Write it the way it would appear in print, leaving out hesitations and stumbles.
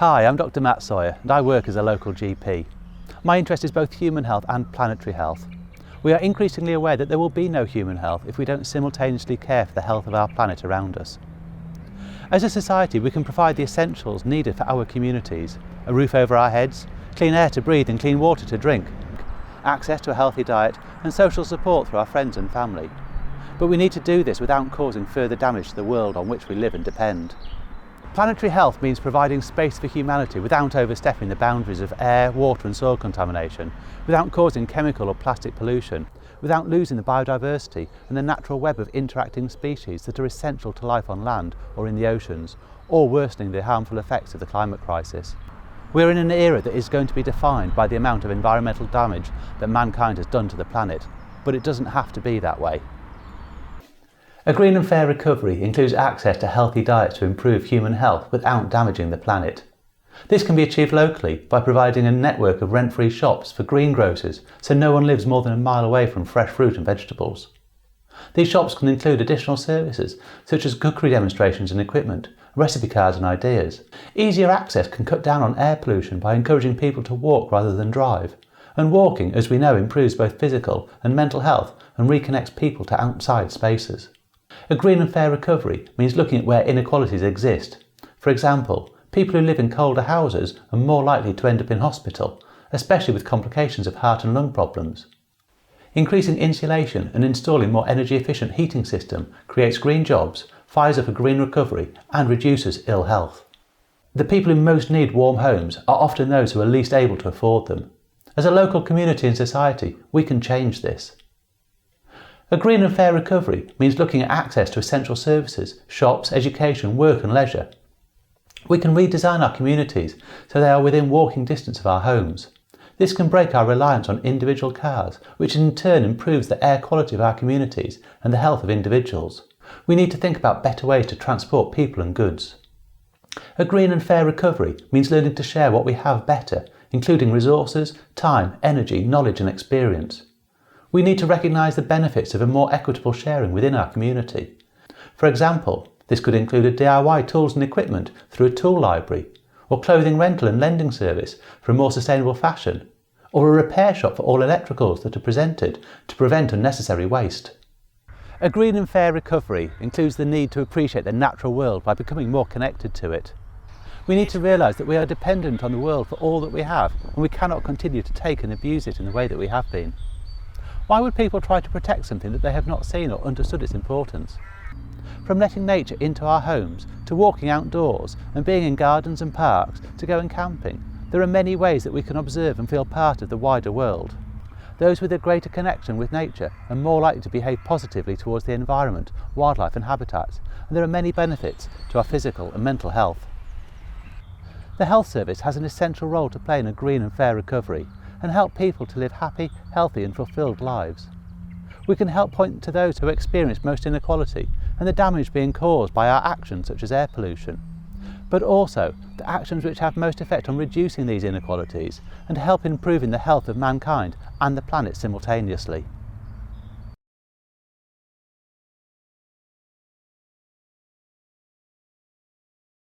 Hi, I'm Dr Matt Sawyer and I work as a local GP. My interest is both human health and planetary health. We are increasingly aware that there will be no human health if we don't simultaneously care for the health of our planet around us. As a society, we can provide the essentials needed for our communities: a roof over our heads, clean air to breathe and clean water to drink, access to a healthy diet and social support for our friends and family. But we need to do this without causing further damage to the world on which we live and depend. Planetary health means providing space for humanity without overstepping the boundaries of air, water and soil contamination, without causing chemical or plastic pollution, without losing the biodiversity and the natural web of interacting species that are essential to life on land or in the oceans, or worsening the harmful effects of the climate crisis. We're in an era that is going to be defined by the amount of environmental damage that mankind has done to the planet, but it doesn't have to be that way. A green and fair recovery includes access to healthy diets to improve human health without damaging the planet. This can be achieved locally by providing a network of rent-free shops for greengrocers so no one lives more than a mile away from fresh fruit and vegetables. These shops can include additional services such as cookery demonstrations and equipment, recipe cards and ideas. Easier access can cut down on air pollution by encouraging people to walk rather than drive. And walking, as we know, improves both physical and mental health and reconnects people to outside spaces. A green and fair recovery means looking at where inequalities exist. For example, people who live in colder houses are more likely to end up in hospital, especially with complications of heart and lung problems. Increasing insulation and installing more energy-efficient heating system creates green jobs, fires up a green recovery and reduces ill health. The people who most need warm homes are often those who are least able to afford them. As a local community and society, we can change this. A green and fair recovery means looking at access to essential services, shops, education, work and leisure. We can redesign our communities so they are within walking distance of our homes. This can break our reliance on individual cars, which in turn improves the air quality of our communities and the health of individuals. We need to think about better ways to transport people and goods. A green and fair recovery means learning to share what we have better, including resources, time, energy, knowledge and experience. We need to recognise the benefits of a more equitable sharing within our community. For example, this could include a DIY tools and equipment through a tool library, or clothing rental and lending service for a more sustainable fashion, or a repair shop for all electricals that are presented to prevent unnecessary waste. A green and fair recovery includes the need to appreciate the natural world by becoming more connected to it. We need to realise that we are dependent on the world for all that we have, and we cannot continue to take and abuse it in the way that we have been. Why would people try to protect something that they have not seen or understood its importance? From letting nature into our homes, to walking outdoors and being in gardens and parks, to going camping, there are many ways that we can observe and feel part of the wider world. Those with a greater connection with nature are more likely to behave positively towards the environment, wildlife and habitats, and there are many benefits to our physical and mental health. The health service has an essential role to play in a green and fair recovery, and help people to live happy, healthy and fulfilled lives. We can help point to those who experience most inequality and the damage being caused by our actions such as air pollution, but also the actions which have most effect on reducing these inequalities and help improving the health of mankind and the planet simultaneously.